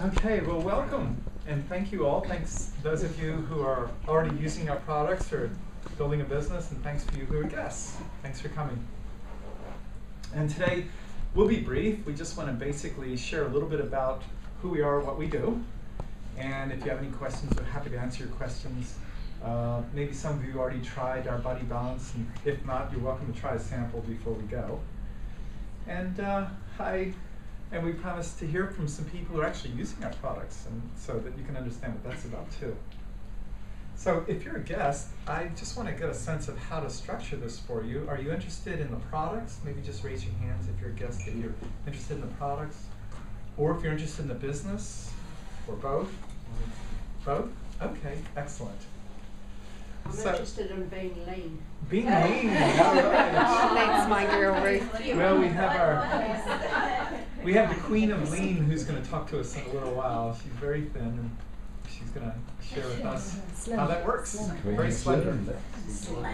Okay, well, welcome, and thank you all. Thanks those of you who are already using our products or building a business, and thanks for you who are guests. Thanks for coming. And today, we'll be brief. We just want to basically share a little bit about who we are, what we do, and if you have any questions, we're happy to answer your questions. Maybe some of you already tried our Body Balance, and if not, you're welcome to try a sample before we go. And and we promise to hear from some people who are actually using our products, and so that you can understand what that's about too. So if you're a guest, I just want to get a sense of how to structure this for you. Are you interested in the products? Maybe just raise your hands if you're a guest that you're interested in the products. Or if you're interested in the business, or both. Both? Okay, excellent. I'm interested in being lean. Being lean, all right. Thanks, my girl Ruth. Well, we have the queen of lean who's going to talk to us in a little while. She's very thin, and she's going to share with us how that works. Very slender,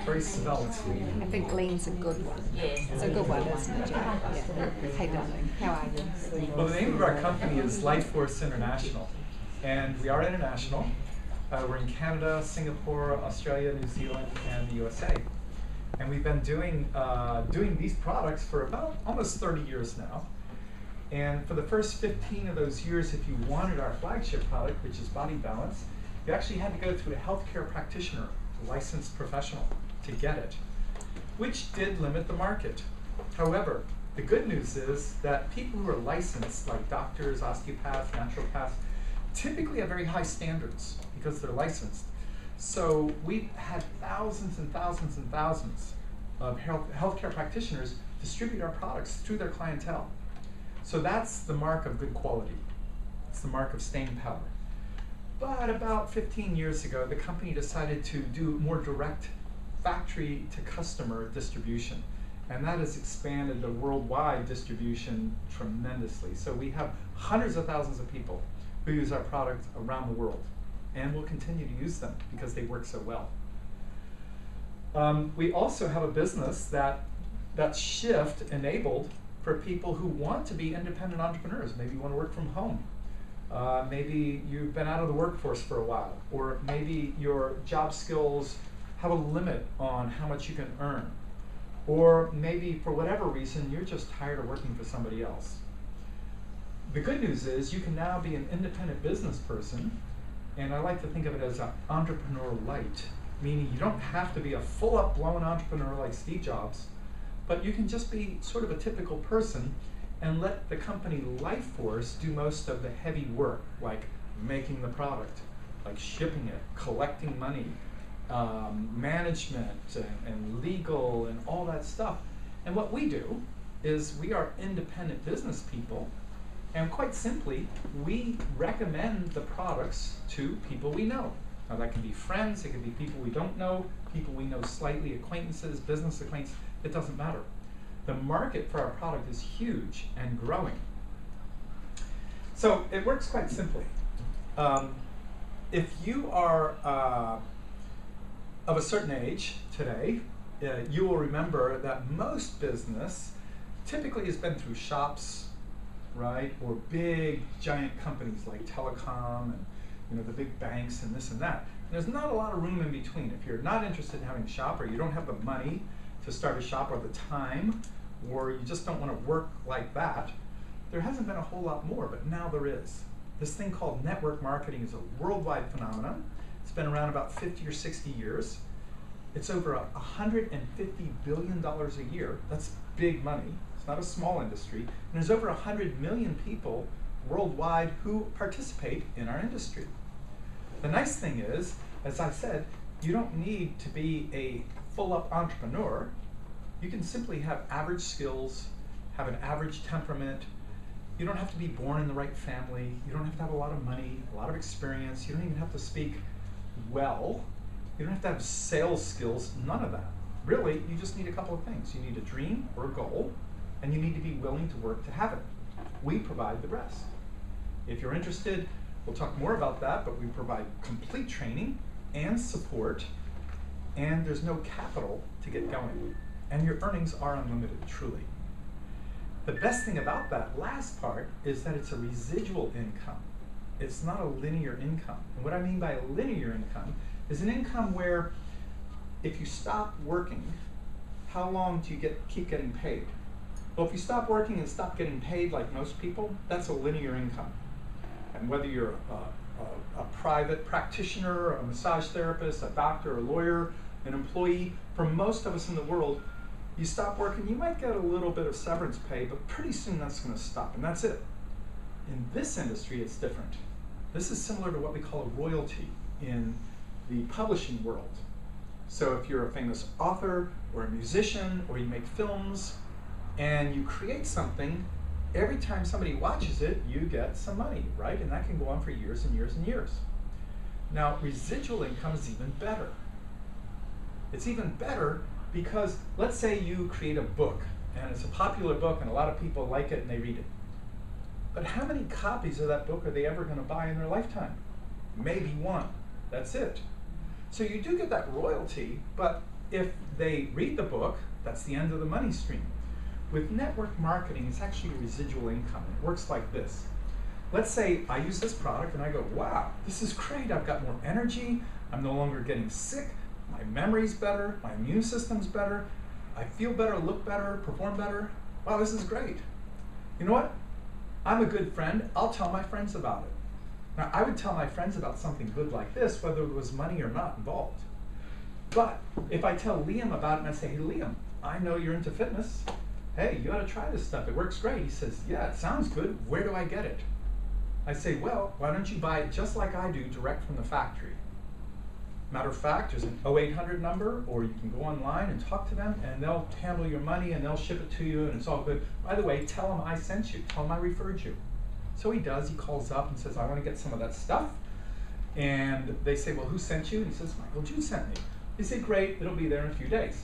very svelte. I think lean's a good one. It's a good one, isn't it, Joe? Yeah. Hey, darling, how are you? Well, the name of our company is Lifeforce International, and we are international. We're in Canada, Singapore, Australia, New Zealand, and the USA. And we've been doing these products for about almost 30 years now. And for the first 15 of those years, if you wanted our flagship product, which is Body Balance, you actually had to go through a healthcare practitioner, a licensed professional, to get it, which did limit the market. However, the good news is that people who are licensed, like doctors, osteopaths, naturopaths, typically have very high standards because they're licensed. So we've had thousands and thousands and thousands of healthcare practitioners distribute our products through their clientele. So that's the mark of good quality. It's the mark of staying power. But about 15 years ago, the company decided to do more direct factory to customer distribution. And that has expanded the worldwide distribution tremendously. So we have hundreds of thousands of people who use our products around the world, and will continue to use them because they work so well. We also have a business that shift enabled for people who want to be independent entrepreneurs. Maybe you want to work from home. Maybe you've been out of the workforce for a while, or maybe your job skills have a limit on how much you can earn. Or maybe for whatever reason, you're just tired of working for somebody else. The good news is you can now be an independent business person, and I like to think of it as an entrepreneur light, meaning you don't have to be a full-up blown entrepreneur like Steve Jobs, but you can just be sort of a typical person and let the company Lifeforce do most of the heavy work, like making the product, like shipping it, collecting money, management and legal and all that stuff. And what we do is we are independent business people. And quite simply, we recommend the products to people we know. Now that can be friends, it can be people we don't know, people we know slightly, acquaintances, business acquaintances, it doesn't matter. The market for our product is huge and growing. So it works quite simply. If you are of a certain age today, you will remember that most business typically has been through shops, right, or big giant companies like telecom and the big banks and this and that. And there's not a lot of room in between. If you're not interested in having a shop, or you don't have the money to start a shop, or the time, or you just don't want to work like that, there hasn't been a whole lot more, but now there is. This thing called network marketing is a worldwide phenomenon. It's been around about 50 or 60 years. It's over $150 billion a year. That's big money. Not a small industry, and there's over 100 million people worldwide who participate in our industry. The nice thing is, as I said, you don't need to be a full-up entrepreneur. You can simply have average skills, have an average temperament. You don't have to be born in the right family. You don't have to have a lot of money, a lot of experience. You don't even have to speak well. You don't have to have sales skills, none of that. Really, you just need a couple of things. You need a dream or a goal, and you need to be willing to work to have it. We provide the rest. If you're interested, we'll talk more about that, but we provide complete training and support, and there's no capital to get going. And your earnings are unlimited, truly. The best thing about that last part is that it's a residual income. It's not a linear income. And what I mean by a linear income is an income where if you stop working, how long do you keep getting paid? Well, if you stop working and stop getting paid like most people, that's a linear income. And whether you're a private practitioner, a massage therapist, a doctor, a lawyer, an employee, for most of us in the world, you stop working, you might get a little bit of severance pay, but pretty soon that's going to stop, and that's it. In this industry, it's different. This is similar to what we call a royalty in the publishing world. So if you're a famous author or a musician or you make films and you create something, every time somebody watches it, you get some money, right? And that can go on for years and years and years. Now, residual income is even better. It's even better because let's say you create a book and it's a popular book and a lot of people like it and they read it. But how many copies of that book are they ever going to buy in their lifetime? Maybe one. That's it. So you do get that royalty, but if they read the book, that's the end of the money stream. With network marketing, it's actually residual income. It works like this. Let's say I use this product and I go, wow, this is great. I've got more energy. I'm no longer getting sick. My memory's better. My immune system's better. I feel better, look better, perform better. Wow, this is great. You know what? I'm a good friend. I'll tell my friends about it. Now, I would tell my friends about something good like this, whether there was money or not involved. But if I tell Liam about it and I say, hey, Liam, I know you're into fitness. Hey, you ought to try this stuff. It works great. He says, yeah, it sounds good. Where do I get it? I say, well, why don't you buy it just like I do, direct from the factory? Matter of fact, there's an 0800 number, or you can go online and talk to them, and they'll handle your money, and they'll ship it to you, and it's all good. By the way, tell them I sent you. Tell them I referred you. So he does. He calls up and says, I want to get some of that stuff. And they say, well, who sent you? And he says, Michael Ju sent me. They say, great, it'll be there in a few days.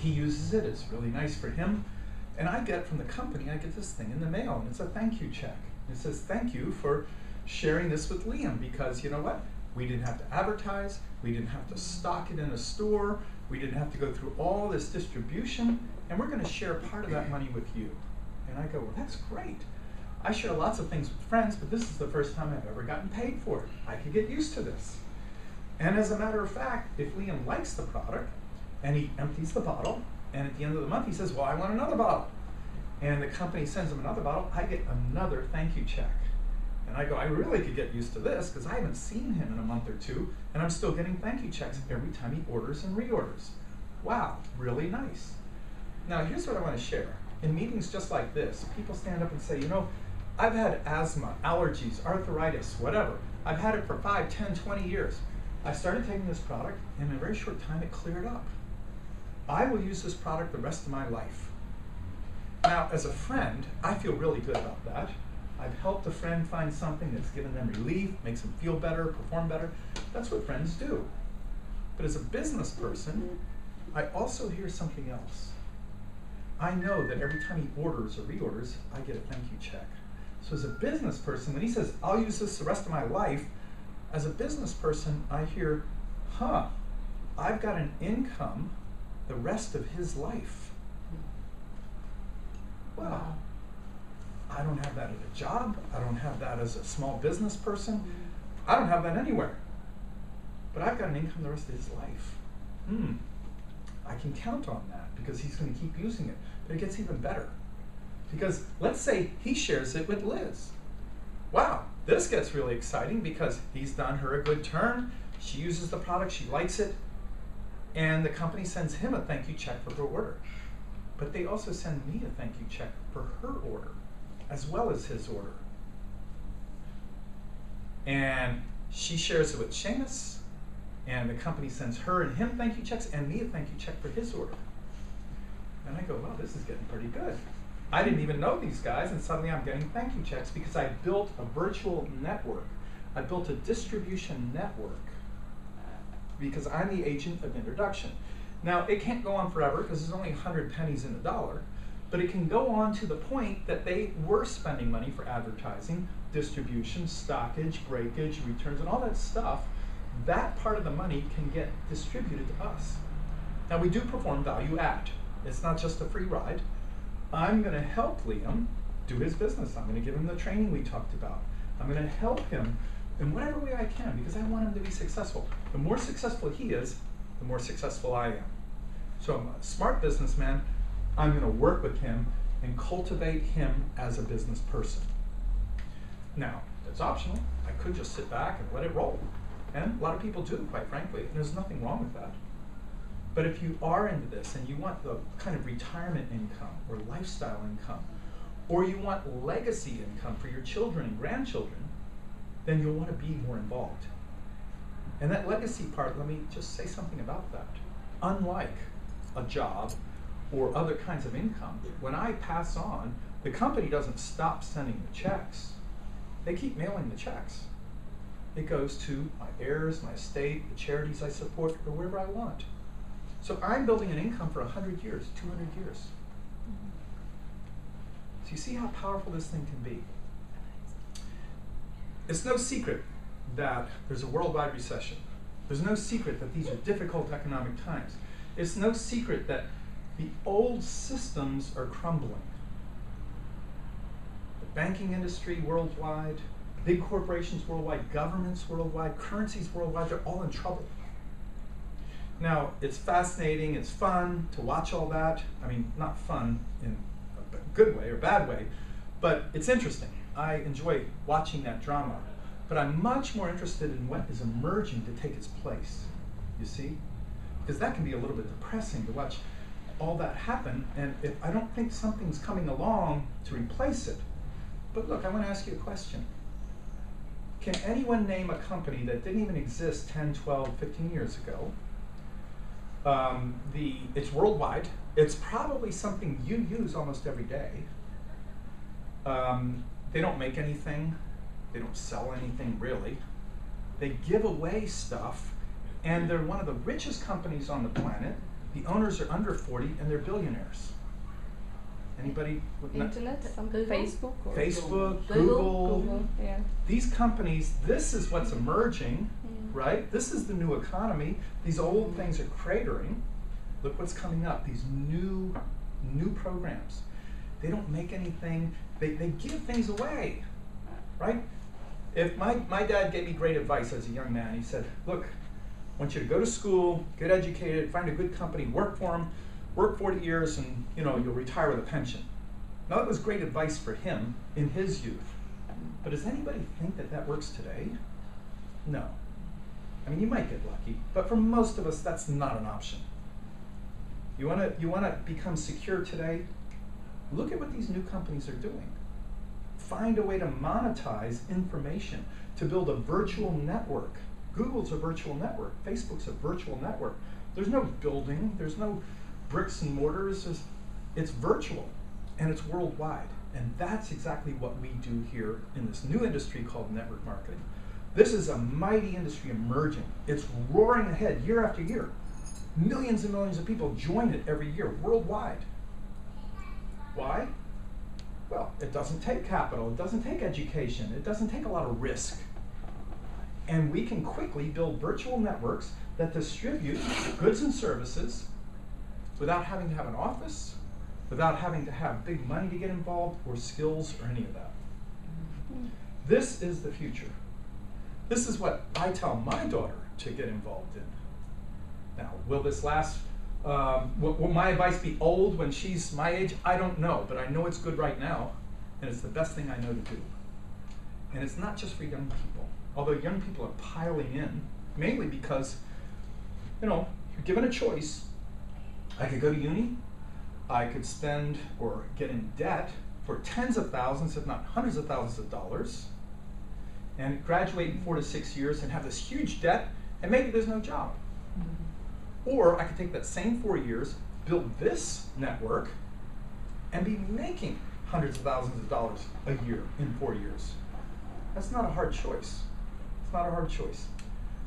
He uses it. It's really nice for him. And I get from the company, I get this thing in the mail, and it's a thank you check. It says, thank you for sharing this with Liam, because you know what? We didn't have to advertise. We didn't have to stock it in a store. We didn't have to go through all this distribution, and we're going to share part of that money with you. And I go, well, that's great. I share lots of things with friends, but this is the first time I've ever gotten paid for it. I can get used to this. And as a matter of fact, if Liam likes the product, and he empties the bottle, and at the end of the month he says, well, I want another bottle. And the company sends him another bottle, I get another thank you check. And I go, I really could get used to this because I haven't seen him in a month or two, and I'm still getting thank you checks every time he orders and reorders. Wow, really nice. Now here's what I want to share. In meetings just like this, people stand up and say, you know, I've had asthma, allergies, arthritis, whatever. I've had it for 5, 10, 20 years. I started taking this product, and in a very short time it cleared up. I will use this product the rest of my life. Now, as a friend, I feel really good about that. I've helped a friend find something that's given them relief, makes them feel better, perform better. That's what friends do. But as a business person, I also hear something else. I know that every time he orders or reorders, I get a thank you check. So as a business person, when he says, I'll use this the rest of my life, as a business person, I hear, huh, I've got an income the rest of his life. Wow. I don't have that at a job. I don't have that as a small business person. I don't have that anywhere. But I've got an income the rest of his life. I can count on that because he's going to keep using it. But it gets even better. Because let's say he shares it with Liz. Wow, this gets really exciting because he's done her a good turn. She uses the product, she likes it, and the company sends him a thank you check for her order. But they also send me a thank you check for her order, as well as his order. And she shares it with Seamus, and the company sends her and him thank you checks, and me a thank you check for his order. And I go, wow, this is getting pretty good. I didn't even know these guys, and suddenly I'm getting thank you checks because I built a virtual network. I built a distribution network because I'm the agent of introduction. Now, it can't go on forever because there's only 100 pennies in the dollar, but it can go on to the point that they were spending money for advertising, distribution, stockage, breakage, returns, and all that stuff. That part of the money can get distributed to us. Now, we do perform value add. It's not just a free ride. I'm going to help Liam do his business. I'm going to give him the training we talked about. I'm going to help him in whatever way I can because I want him to be successful. The more successful he is, the more successful I am. So I'm a smart businessman. I'm going to work with him and cultivate him as a business person. Now, it's optional. I could just sit back and let it roll. And a lot of people do, quite frankly, and there's nothing wrong with that. But if you are into this and you want the kind of retirement income or lifestyle income, or you want legacy income for your children and grandchildren, then you'll want to be more involved. And that legacy part, let me just say something about that. Unlike a job or other kinds of income, when I pass on, the company doesn't stop sending the checks. They keep mailing the checks. It goes to my heirs, my estate, the charities I support, or wherever I want. So I'm building an income for 100 years, 200 years. So you see how powerful this thing can be. It's no secret that there's a worldwide recession. There's no secret that these are difficult economic times. It's no secret that the old systems are crumbling. The banking industry worldwide, big corporations worldwide, governments worldwide, currencies worldwide, they're all in trouble. Now, it's fascinating, it's fun to watch all that. I mean, not fun in a good way or bad way, but it's interesting. I enjoy watching that drama. But I'm much more interested in what is emerging to take its place, you see? Because that can be a little bit depressing to watch all that happen, and if I don't think something's coming along to replace it. But look, I want to ask you a question. Can anyone name a company that didn't even exist 10, 12, 15 years ago? It's worldwide. It's probably something you use almost every day. They don't make anything. They don't sell anything, really. They give away stuff, and they're one of the richest companies on the planet. The owners are under 40, and they're billionaires. Anybody? Internet, Facebook? Or Facebook, Google. Yeah. These companies, this is what's emerging, right? This is the new economy. These old things are cratering. Look what's coming up, these new programs. They don't make anything, they give things away, right? If my dad gave me great advice as a young man. He said, look, I want you to go to school, get educated, find a good company, work for them, work 40 years, and you'll retire with a pension. Now that was great advice for him in his youth. But does anybody think that that works today? No. I mean, you might get lucky, but for most of us, that's not an option. You wanna become secure today? Look at what these new companies are doing. Find a way to monetize information, to build a virtual network. Google's a virtual network. Facebook's a virtual network. There's no building. There's no bricks and mortars. It's virtual, and it's worldwide. And that's exactly what we do here in this new industry called network marketing. This is a mighty industry emerging. It's roaring ahead year after year. Millions and millions of people join it every year, worldwide. Why? Well, it doesn't take capital, it doesn't take education, it doesn't take a lot of risk. And we can quickly build virtual networks that distribute goods and services without having to have an office, without having to have big money to get involved, or skills, or any of that. This is the future. This is what I tell my daughter to get involved in. Now, will this last? Will my advice be old when she's my age? I don't know, but I know it's good right now, and it's the best thing I know to do. And it's not just for young people, although young people are piling in, mainly because, you're given a choice. I could go to uni, I could spend or get in debt for tens of thousands, if not hundreds of thousands of dollars, and graduate in 4 to 6 years and have this huge debt, and maybe there's no job. Or I could take that same 4 years, build this network, and be making hundreds of thousands of dollars a year in 4 years. That's not a hard choice. It's not a hard choice.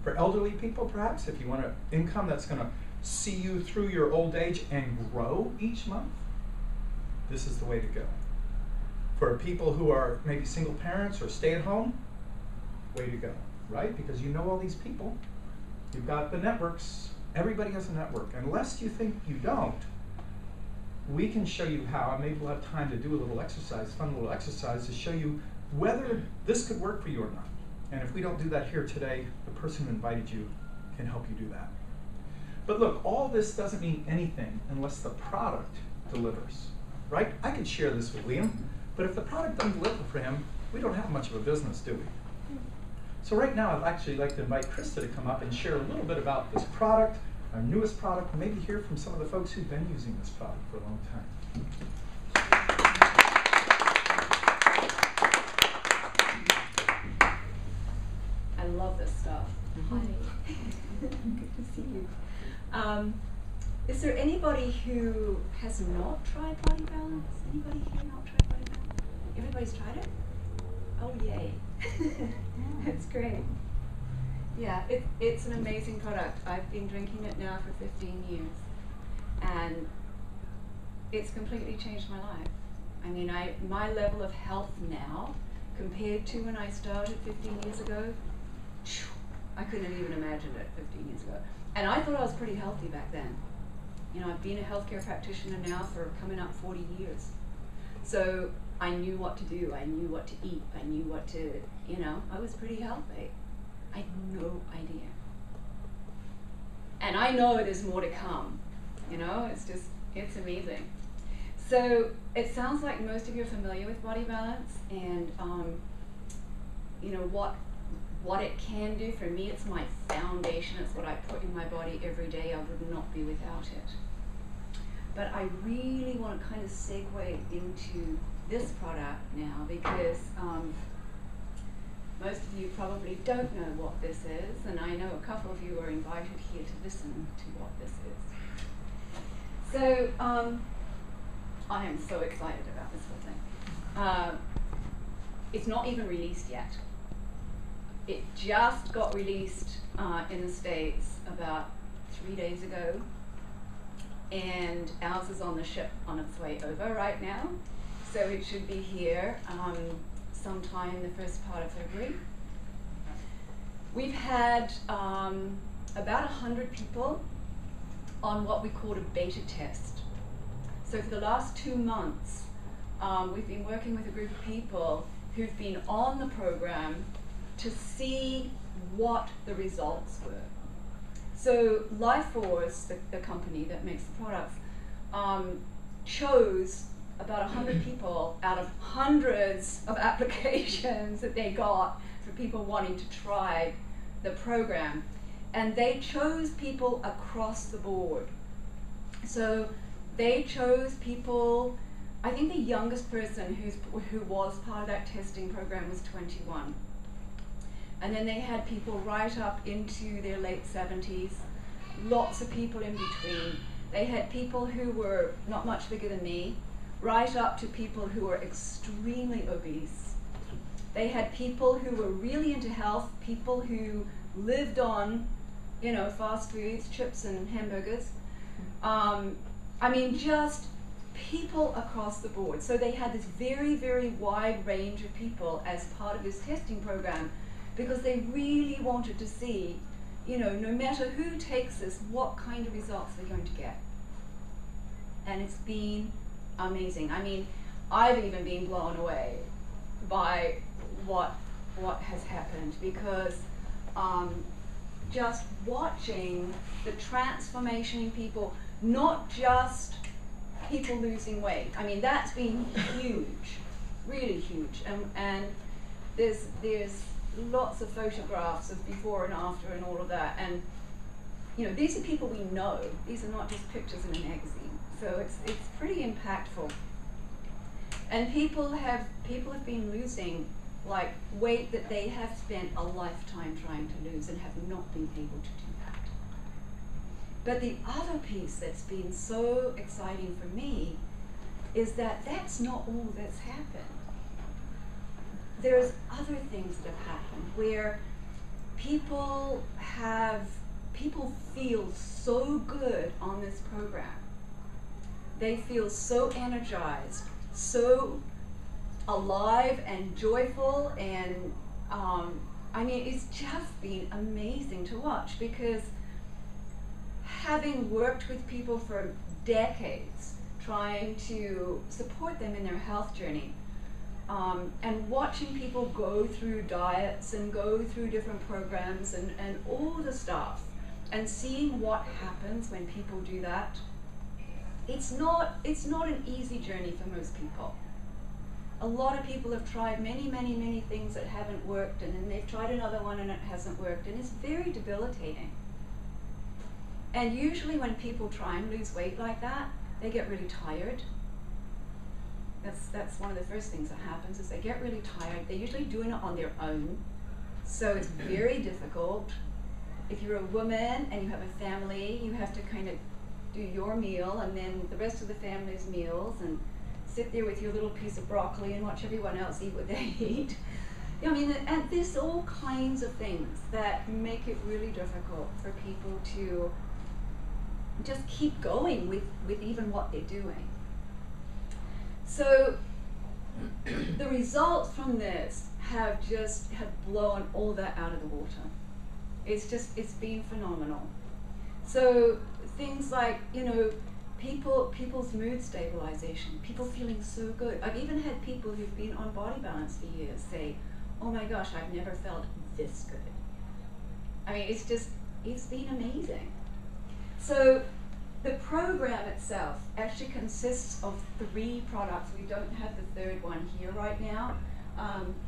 For elderly people, perhaps, if you want an income that's going to see you through your old age and grow each month, this is the way to go. For people who are maybe single parents or stay at home, way to go, right? Because you know all these people. You've got the networks. Everybody has a network. Unless you think you don't, we can show you how. Maybe we'll have time to do a little exercise, fun little exercise to show you whether this could work for you or not. And if we don't do that here today, the person who invited you can help you do that. But look, all this doesn't mean anything unless the product delivers, right? I could share this with Liam, but if the product doesn't deliver for him, we don't have much of a business, do we? So right now, I'd actually like to invite Krista to come up and share a little bit about this product, our newest product, and maybe hear from some of the folks who've been using this product for a long time. I love this stuff. Hi. Good to see you. Is there anybody who has not tried Body Balance? Anybody here not tried Body Balance? Everybody's tried it? Oh, yay. That's great. Yeah, it's an amazing product. I've been drinking it now for 15 years. And it's completely changed my life. I mean, my level of health now, compared to when I started 15 years ago, I couldn't have even imagined it 15 years ago. And I thought I was pretty healthy back then. You know, I've been a healthcare practitioner now for coming up 40 years. So I knew what to do, I knew what to eat, I knew what to, you know, I was pretty healthy. I had no idea. And I know there's more to come, you know, it's amazing. So it sounds like most of you are familiar with Body Balance and, you know, what it can do. For me, it's my foundation. It's what I put in my body every day. I would not be without it. But I really want to kind of segue into this product now because most of you probably don't know what this is, and I know a couple of you are invited here to listen to what this is. So I am so excited about this whole thing. It's not even released yet. It just got released in the States about 3 days ago, and ours is on the ship on its way over right now. So it should be here sometime in the first part of February. We've had about 100 people on what we called a beta test. So for the last 2 months, we've been working with a group of people who've been on the program to see what the results were. So Lifeforce, the company that makes the products, chose about 100 people out of hundreds of applications that they got for people wanting to try the program. And they chose people across the board. So they chose people, I think the youngest person who was part of that testing program was 21. And then they had people right up into their late 70s, lots of people in between. They had people who were not much bigger than me, right up to people who were extremely obese. They had people who were really into health, people who lived on, you know, fast foods, chips and hamburgers. I mean, just people across the board. So they had this very, very wide range of people as part of this testing program, because they really wanted to see, you know, no matter who takes this, what kind of results they're going to get. And it's been amazing. I mean, I've even been blown away by what has happened, because just watching the transformation in people, not just people losing weight. I mean, that's been huge, really huge. And there's lots of photographs of before and after and all of that. And you know, these are people we know. These are not just pictures in a magazine. So it's pretty impactful. And people have been losing like weight that they have spent a lifetime trying to lose and have not been able to do that. But the other piece that's been so exciting for me is that that's not all that's happened. There's other things that have happened where people feel so good on this program. They feel so energized, so alive and joyful, and I mean, it's just been amazing to watch, because having worked with people for decades, trying to support them in their health journey, and watching people go through diets and go through different programs and all the stuff, and seeing what happens when people do that, it's not an easy journey for most people. A lot of people have tried many things that haven't worked, and then they've tried another one and it hasn't worked, and it's very debilitating. And usually when people try and lose weight like that, they get really tired. That's one of the first things that happens, is they get really tired. They're usually doing it on their own, so it's very difficult. If you're a woman and you have a family, you have to kind of do your meal and then the rest of the family's meals, and sit there with your little piece of broccoli and watch everyone else eat what they eat. I mean, and there's all kinds of things that make it really difficult for people to just keep going with even what they're doing. So the results from this have blown all that out of the water. It's been phenomenal. So things like, people's mood stabilization, people feeling so good. I've even had people who've been on Body Balance for years say, oh my gosh, I've never felt this good. I mean, it's been amazing. So the program itself actually consists of 3 products. We don't have the third one here right now.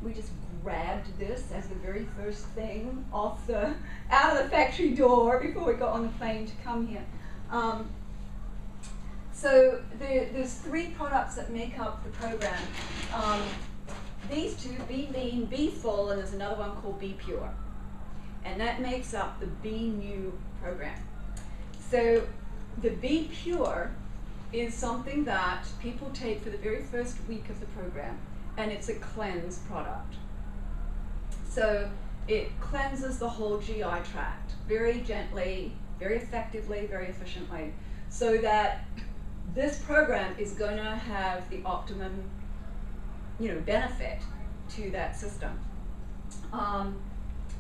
We just grabbed this as the very first thing out of the factory door before we got on the plane to come here. So there's 3 products that make up the program. These 2, Be Lean, Be Full, and there's another one called Be Pure. And that makes up the Be New program. So the Be Pure is something that people take for the very first week of the program, and it's a cleanse product. So it cleanses the whole GI tract very gently, very effectively, very efficiently, so that this program is going to have the optimum, benefit to that system.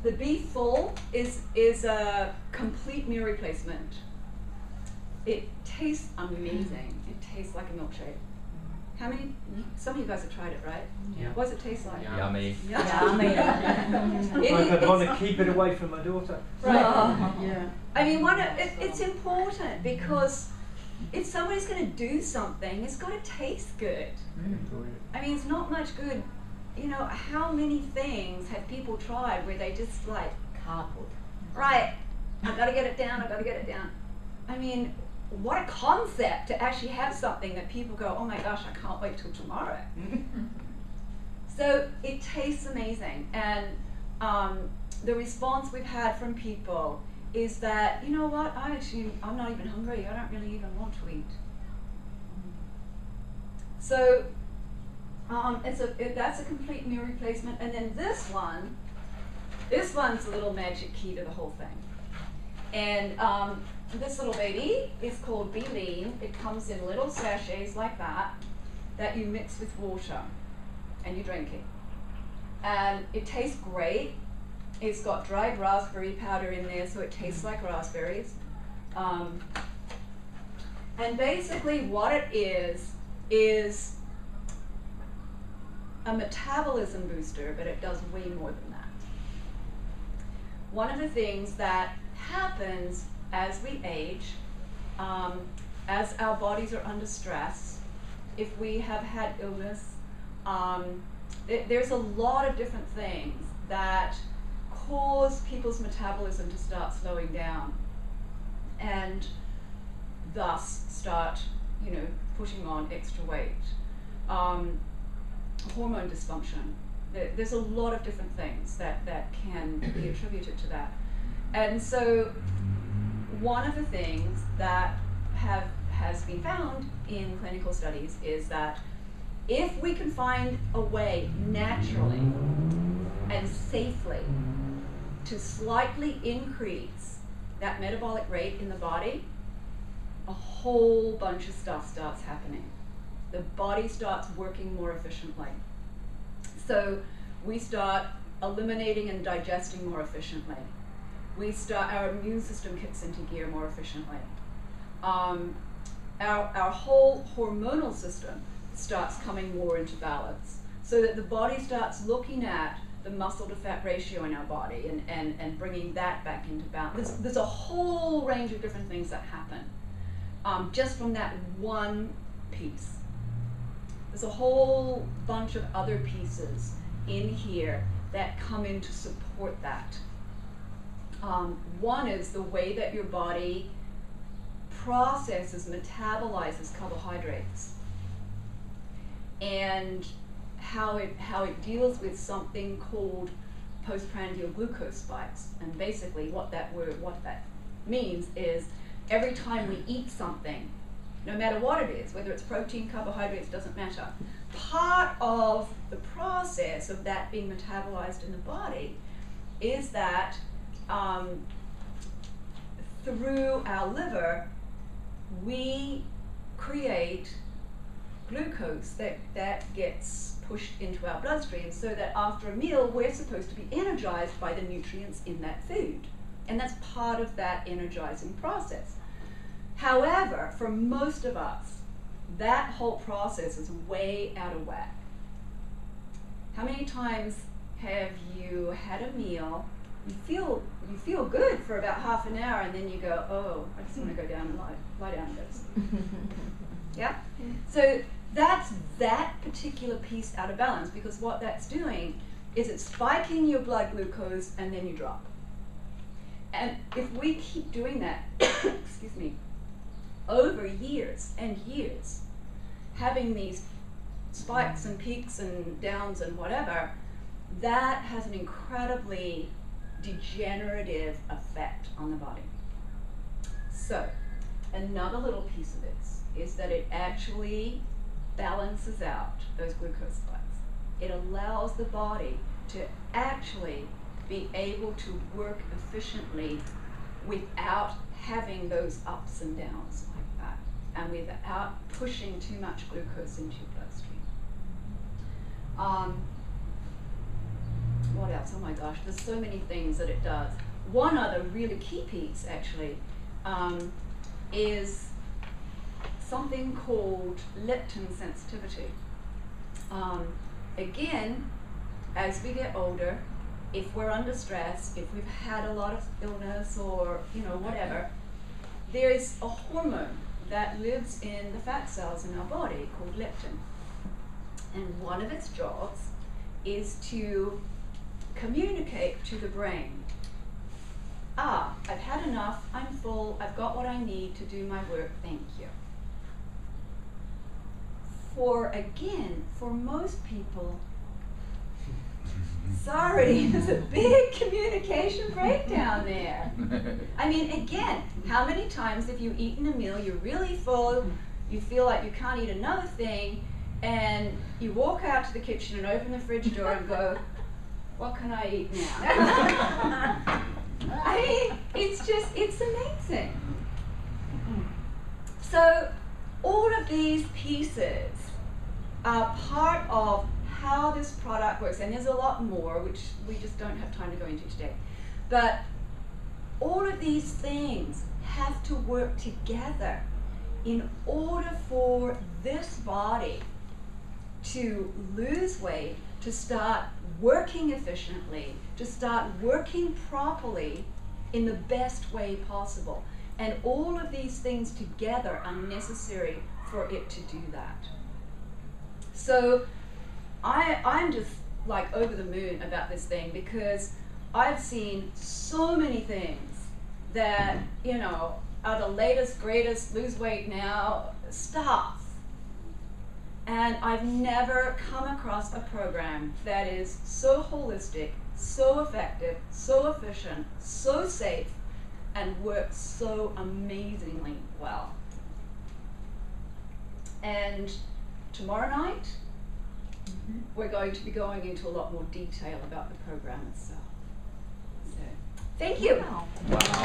The Be Full is a complete meal replacement. It tastes amazing. It tastes like a milkshake. Some of you guys have tried it, right? Yeah. What does it taste like? Yummy. Yummy. I'd want to keep it away from my daughter. Right. Yeah. I mean, it's important, because if somebody's going to do something, it's got to taste good. I mean, it's not much good. How many things have people tried where they just like, Cardboard. right, I've got to get it down, I mean, what a concept to actually have something that people go, oh my gosh, I can't wait till tomorrow. So it tastes amazing, and the response we've had from people is that, you know what, I'm not even hungry, I don't really even want to eat. So that's a complete meal replacement. And then this one's a little magic key to the whole thing. And this little baby is called Be Lean. It comes in little sachets like that you mix with water and you drink it. And it tastes great. It's got dried raspberry powder in there, so it tastes like raspberries. And basically what it is a metabolism booster, but it does way more than that. One of the things that happens as we age, as our bodies are under stress, if we have had illness, there's a lot of different things that cause people's metabolism to start slowing down and thus start, pushing on extra weight. Hormone dysfunction. There's a lot of different things that can be attributed to that. And so one of the things that has been found in clinical studies is that if we can find a way naturally and safely to slightly increase that metabolic rate in the body, a whole bunch of stuff starts happening. The body starts working more efficiently. So we start eliminating and digesting more efficiently. Our immune system kicks into gear more efficiently. Our whole hormonal system starts coming more into balance. so that the body starts looking at the muscle to fat ratio in our body and bringing that back into balance. There's a whole range of different things that happen just from that one piece. There's a whole bunch of other pieces in here that come in to support that. One is the way that your body processes, metabolizes carbohydrates, and how it deals with something called postprandial glucose spikes. And basically what that means is every time we eat something, no matter what it is, whether it's protein, carbohydrates, doesn't matter, part of the process of that being metabolized in the body is that through our liver, we create glucose that gets pushed into our bloodstream, so that after a meal we're supposed to be energized by the nutrients in that food. And that's part of that energizing process. However, for most of us, that whole process is way out of whack. How many times have you had a meal, you feel good for about half an hour, and then you go, oh, I just want to go down and lie down and go to sleep. Yeah? So that's that particular piece out of balance, because what that's doing is it's spiking your blood glucose and then you drop. And if we keep doing that, excuse me, over years and years, having these spikes and peaks and downs and whatever, that has an incredibly degenerative effect on the body. So, another little piece of this is that it actually balances out those glucose spikes. It allows the body to actually be able to work efficiently without having those ups and downs like that, and without pushing too much glucose into your bloodstream. What else? Oh my gosh, there's so many things that it does. One other really key piece, actually, is something called leptin sensitivity. Again, as we get older, if we're under stress, if we've had a lot of illness or whatever, there's a hormone that lives in the fat cells in our body called leptin. And one of its jobs is to communicate to the brain, I've had enough, I'm full, I've got what I need to do my work, thank you. For most people, sorry, there's a big communication breakdown there. I mean, again, how many times have you eaten a meal, you're really full, you feel like you can't eat another thing, and you walk out to the kitchen and open the fridge door and go, what can I eat now? I mean, it's amazing. So all of these pieces are part of how this product works, and there's a lot more which we just don't have time to go into today. But all of these things have to work together in order for this body to lose weight, to start working efficiently, to start working properly in the best way possible. And all of these things together are necessary for it to do that. So I'm just like over the moon about this thing, because I've seen so many things that, are the latest, greatest, lose weight now stuff. And I've never come across a program that is so holistic, so effective, so efficient, so safe, and works so amazingly well. And tomorrow night, we're going to be going into a lot more detail about the program itself. So, thank you. Wow.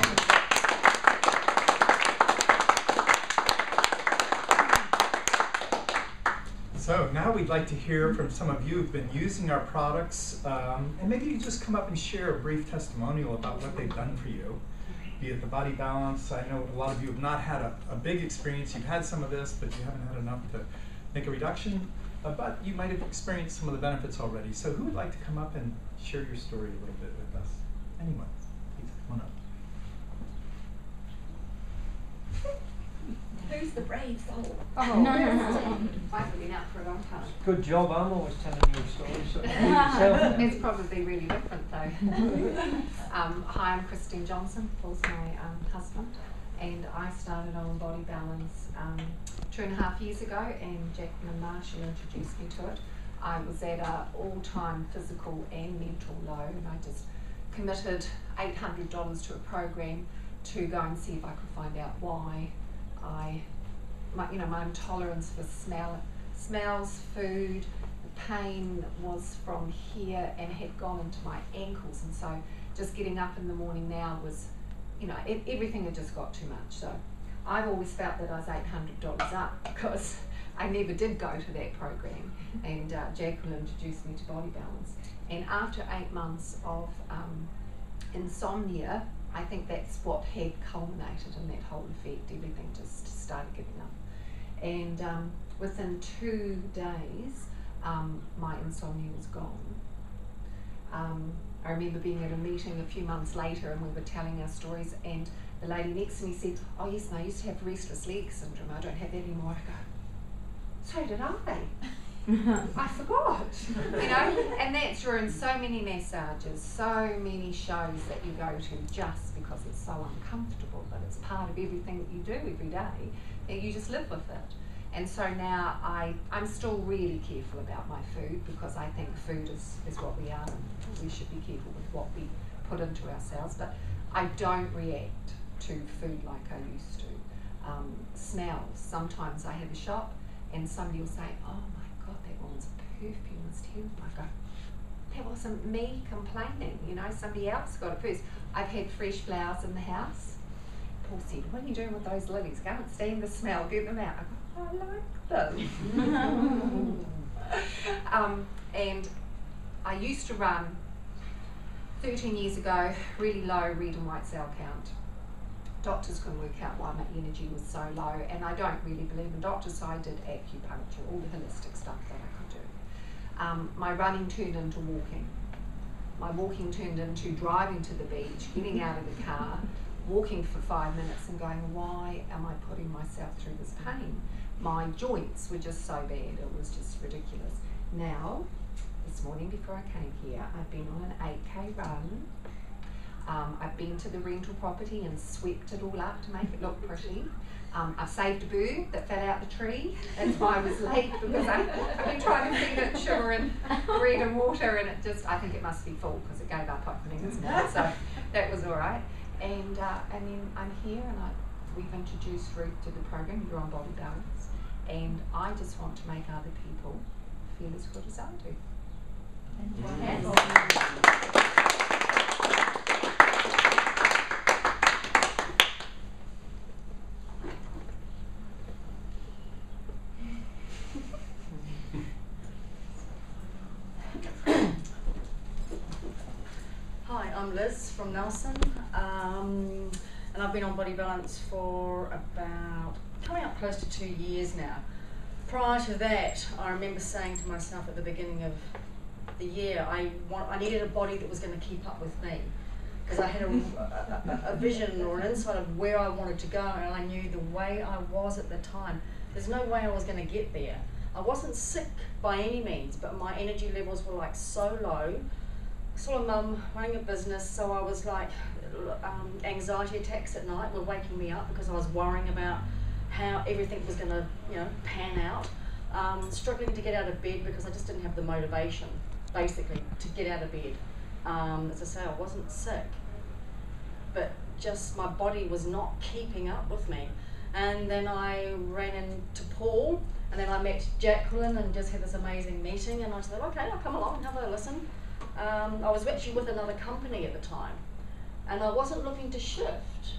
So now we'd like to hear from some of you who've been using our products, and maybe you just come up and share a brief testimonial about what they've done for you, be it the Body Balance. I know a lot of you have not had a big experience. You've had some of this, but you haven't had enough to make a reduction. but you might have experienced some of the benefits already. So who would like to come up and share your story a little bit with us? Anyone? Please come on up. Who's the brave soul? Oh, I've been out for a long time. Good job, I'm always telling you a story. So yourself. It's probably really different though. Hi, I'm Christine Johnson, Paul's my husband, and I started on Body Balance 2.5 years ago, and Jacqueline Marshall introduced me to it. I was at an all-time physical and mental low, and I just committed $800 to a program to go and see if I could find out why my intolerance for smells, food, the pain was from here and had gone into my ankles, and so just getting up in the morning now was, everything had just got too much. So I've always felt that I was $800 up because I never did go to that program, and Jacqueline introduced me to Body Balance. And after 8 months of insomnia, I think that's what had culminated in that whole effect. Everything just started giving up. And within 2 days, my insomnia was gone. I remember being at a meeting a few months later, and we were telling our stories, and the lady next to me said, "Oh yes, no, I used to have restless leg syndrome. I don't have that anymore." I go, "So did I." I forgot, and that's during so many massages, so many shows that you go to just because it's so uncomfortable, but it's part of everything that you do every day, and you just live with it. And so now I'm still really careful about my food, because I think food is what we are, and we should be careful with what we put into ourselves, but I don't react to food like I used to. Smells, sometimes I have a shop and somebody will say, "Oh my God, that woman's perfume is terrible." I go, "That wasn't me complaining, somebody else got it first." I've had fresh flowers in the house. Paul said, "What are you doing with those lilies? Can't stand the smell, get them out." I go, "I like them." And I used to run 13 years ago, really low red and white cell count. Doctors couldn't work out why my energy was so low, and I don't really believe in doctors, so I did acupuncture, all the holistic stuff that I could do. My running turned into walking. My walking turned into driving to the beach, getting out of the car, walking for 5 minutes and going, "Why am I putting myself through this pain?" My joints were just so bad, it was just ridiculous. Now, this morning before I came here, I've been on an 8K run. I've been to the rental property and swept it all up to make it look pretty. I've saved a bird that fell out the tree. That's why I was late, because I've been trying to feed it sugar and bread and water, and I think it must be full because it gave up opening its mouth, so that was all right. And then I'm here, and we've introduced Ruth to the program. You're on Body Balance, and I just want to make other people feel as good as I do. Hi, I'm Liz from Nelson, and I've been on Body Balance for about coming up close to 2 years now. Prior to that, I remember saying to myself at the beginning of the year, I needed a body that was going to keep up with me, because I had a vision or an insight of where I wanted to go, and I knew the way I was at the time, there's no way I was going to get there. I wasn't sick by any means, but my energy levels were like so low. Still a mum, running a business, so I was like, anxiety attacks at night were waking me up because I was worrying about how everything was going to, pan out. Struggling to get out of bed because I just didn't have the motivation, basically, to get out of bed. As I say, I wasn't sick, but just my body was not keeping up with me. And then I ran into Paul, and then I met Jacqueline and just had this amazing meeting, and I said, "Okay, I'll come along and have a listen." I was actually with another company at the time, and I wasn't looking to shift,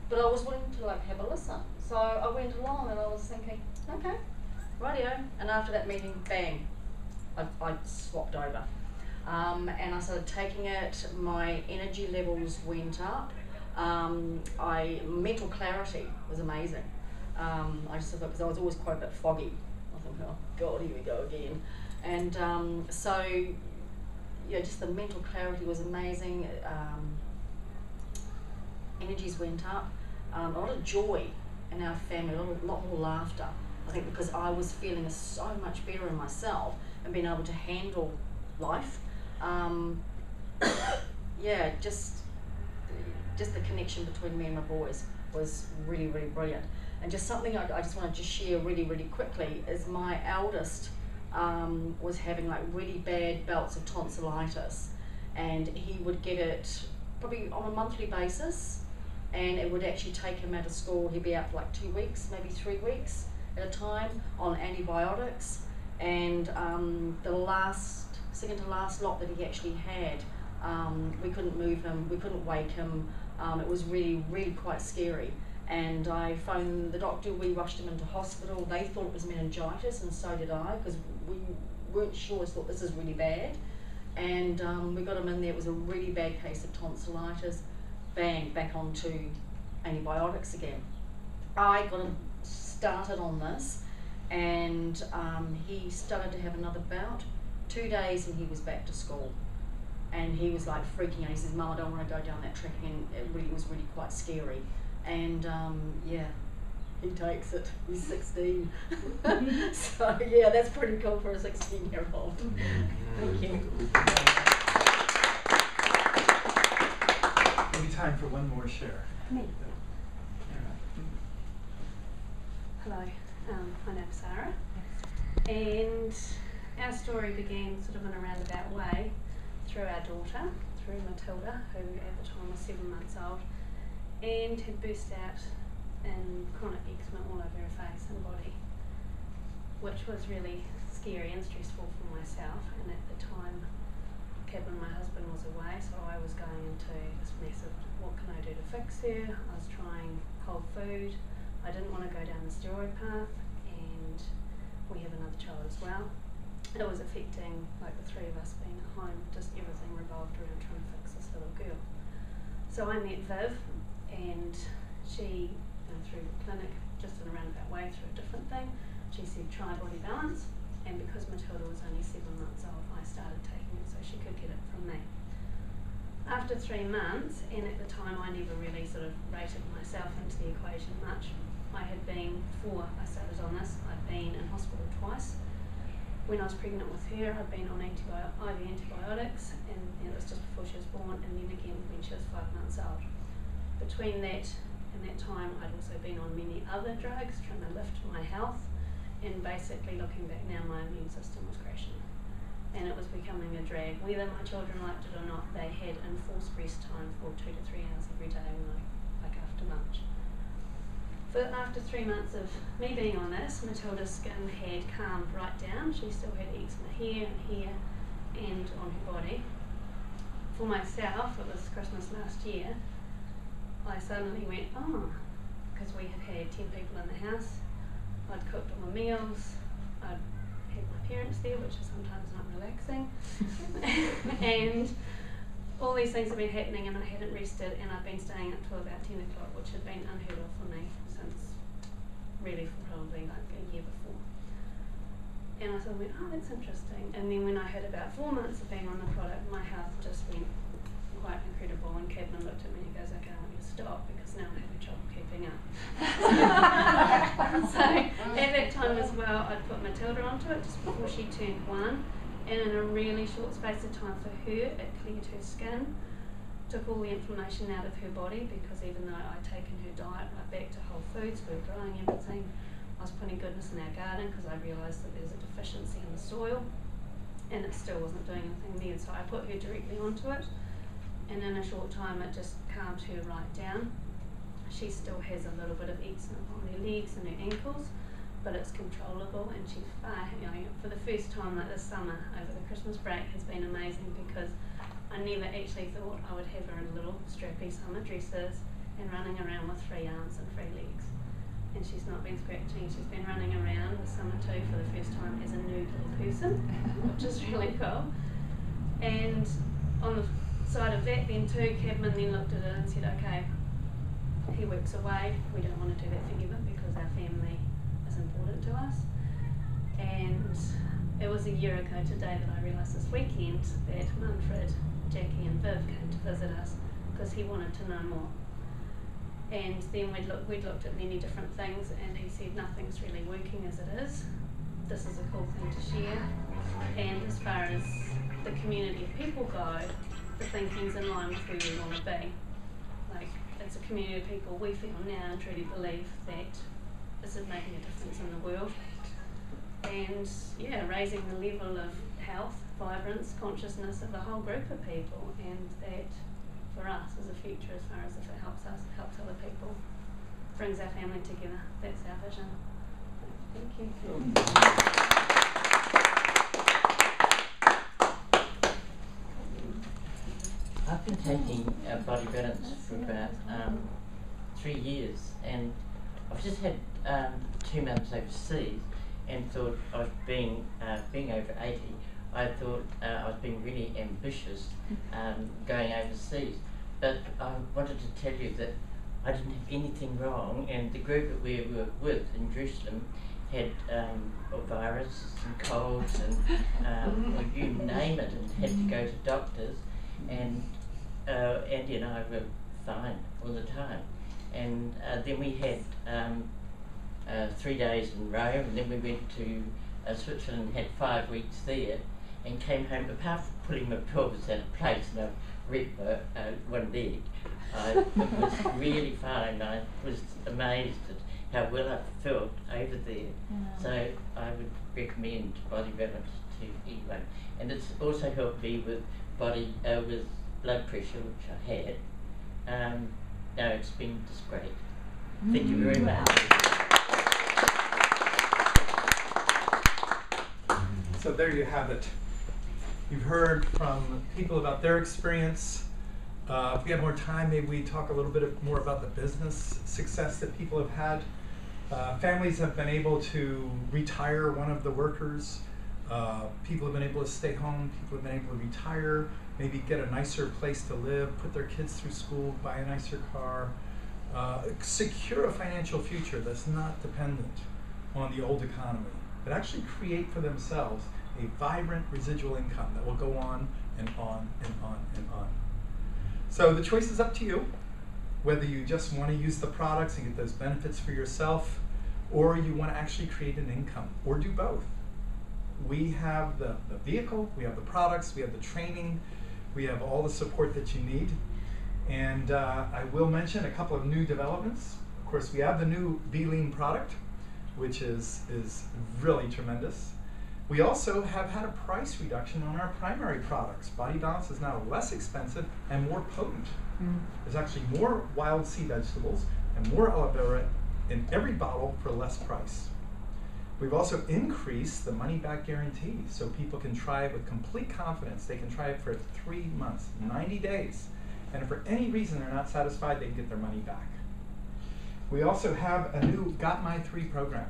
but I was willing to have a listen. So I went along, and I was thinking, okay, rightio. And after that meeting, bang, I swapped over, and I started taking it. My energy levels went up. Mental clarity was amazing. I just thought, because I was always quite a bit foggy, I think, oh God, here we go again. And so, yeah, just the mental clarity was amazing. Energies went up, a lot of joy in our family, a lot more laughter. I think because I was feeling so much better in myself and being able to handle life. Yeah, just the connection between me and my boys was really, really brilliant. And just something I just wanted to share really, really quickly is my eldest was having like really bad bouts of tonsillitis, and he would get it probably on a monthly basis, and it would actually take him out of school. He'd be out for like 2 weeks, maybe 3 weeks at a time on antibiotics, and the second to last lot that he actually had, we couldn't move him, we couldn't wake him. It was really, really quite scary. And I phoned the doctor, we rushed him into hospital. They thought it was meningitis, and so did I, because we weren't sure, we thought this is really bad. And we got him in there, it was a really bad case of tonsillitis. Bang, back onto antibiotics again. I got him started on this, and he started to have another bout. 2 days and he was back to school. And he was like freaking out. He says, Mum, I don't want to go down that track again. It really was really quite scary. And yeah, he takes it. He's 16. So yeah, that's pretty cool for a 16-year-old. Thank you. Maybe time for one more share. Me. Hello, my name's Sarah, and our story began sort of in a roundabout way through our daughter, through Matilda, who at the time was 7 months old, and had burst out in chronic eczema all over her face and body, which was really scary and stressful for myself. And at the time, Kevin, my husband, was away, so I was going into this massive, what can I do to fix her? I was trying cold food. I didn't want to go down the steroid path, and we have another child as well. It was affecting, like, the three of us being at home, just everything revolved around trying to fix this little girl. So I met Viv, and she, through the clinic, just in a roundabout way, through a different thing, she said try Body Balance, and because Matilda was only 7 months old, I started taking it so she could get it from me. After 3 months, and at the time I never really sort of rated myself into the equation much, I had been, before I started on this, I'd been in hospital twice. When I was pregnant with her, I'd been on IV antibiotics, and it was just before she was born, and then again when she was 5 months old. Between that and that time, I'd also been on many other drugs, trying to lift my health, and basically looking back now, my immune system was crashing. And it was becoming a drag. Whether my children liked it or not, they had enforced rest time for 2 to 3 hours every day, like after lunch. But after 3 months of me being on this, Matilda's skin had calmed right down. She still had eczema here and here and on her body. For myself, it was Christmas last year, I suddenly went, oh, because we had had 10 people in the house. I'd cooked all the meals, I'd had my parents there, which is sometimes not relaxing. And all these things have been happening, and I hadn't rested, and I've been staying up till about 10 o'clock, which had been unheard of for me since really for probably like a year before. And I sort of went, oh, that's interesting. And then when I had about 4 months of being on the product, my health just went quite incredible, and Kevin looked at me and he goes, okay, I want you to stop, because now I'm having trouble keeping up. So at that time as well, I'd put Matilda onto it just before she turned 1. And in a really short space of time for her, it cleared her skin, took all the inflammation out of her body, because even though I'd taken her diet right back to whole foods, we were growing everything, I was putting goodness in our garden because I realised that there was a deficiency in the soil, and it still wasn't doing anything there. So I put her directly onto it, and in a short time it just calmed her right down. She still has a little bit of eczema on her legs and her ankles, but it's controllable, and she's for the first time, like this summer over the Christmas break, has been amazing, because I never actually thought I would have her in little strappy summer dresses and running around with 3 arms and 3 legs. And she's not been scratching, she's been running around this summer too for the first time as a nude little person, which is really cool. And on the side of that then too, Cadman then looked at it and said, okay, he works away, we don't want to do that forever because our family is important to us. And it was a year ago today that I realised this weekend that Manfred, Jackie and Viv came to visit us because he wanted to know more. And then we'd looked at many different things, and he said nothing's really working as it is. This is a cool thing to share. And as far as the community of people go, the thinking's in line with where we want to be. Like, it's a community of people we feel now and truly believe that this is making a difference in the world. And yeah, raising the level of health, vibrance, consciousness of a whole group of people, and that for us is a future as far as if it helps us, helps other people, brings our family together. That's our vision. Thank you. I've been taking Body Balance for about 3 years, and I've just had 2 months overseas, and thought I was being over 80, I thought I was being really ambitious going overseas. But I wanted to tell you that I didn't have anything wrong, and the group that we were with in Jerusalem had a virus and colds and well, you name it, and had to go to doctors, and Andy and I were fine all the time. And then we had 3 days in Rome, and then we went to Switzerland and had 5 weeks there, and came home, apart from pulling my pelvis out of place and I ripped one leg, it was really fine. I was amazed at how well I felt over there. So I would recommend Body Balance to anyone. And it's also helped me with with blood pressure, which I had. No, it's been just great. Thank you very much. So there you have it. You've heard from people about their experience. If we have more time, maybe we talk a little bit more about the business success that people have had. Families have been able to retire one of the workers. People have been able to stay home. People have been able to retire, maybe get a nicer place to live, put their kids through school, buy a nicer car, secure a financial future that's not dependent on the old economy, but actually create for themselves a vibrant residual income that will go on and on and on and on. So the choice is up to you, whether you just want to use the products and get those benefits for yourself, or you want to actually create an income, or do both. We have the vehicle, we have the products, we have the training, we have all the support that you need. And I will mention a couple of new developments. Of course, we have the new B-Lean product, which is really tremendous. We also have had a price reduction on our primary products. Body Balance is now less expensive and more potent. There's actually more wild sea vegetables and more aloe vera in every bottle for less price. We've also increased the money-back guarantee so people can try it with complete confidence. They can try it for 3 months, 90 days. And if for any reason they're not satisfied, they can get their money back. We also have a new Got My 3 program.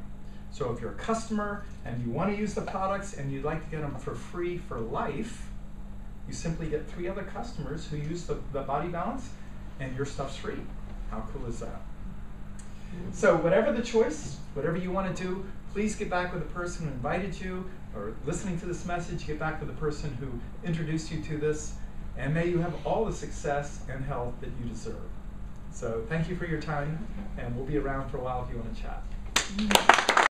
So if you're a customer and you want to use the products and you'd like to get them for free for life, you simply get 3 other customers who use the Body Balance and your stuff's free. How cool is that? So whatever the choice, whatever you want to do, please get back with the person who invited you, or listening to this message, get back with the person who introduced you to this, and may you have all the success and health that you deserve. So thank you for your time, and we'll be around for a while if you want to chat.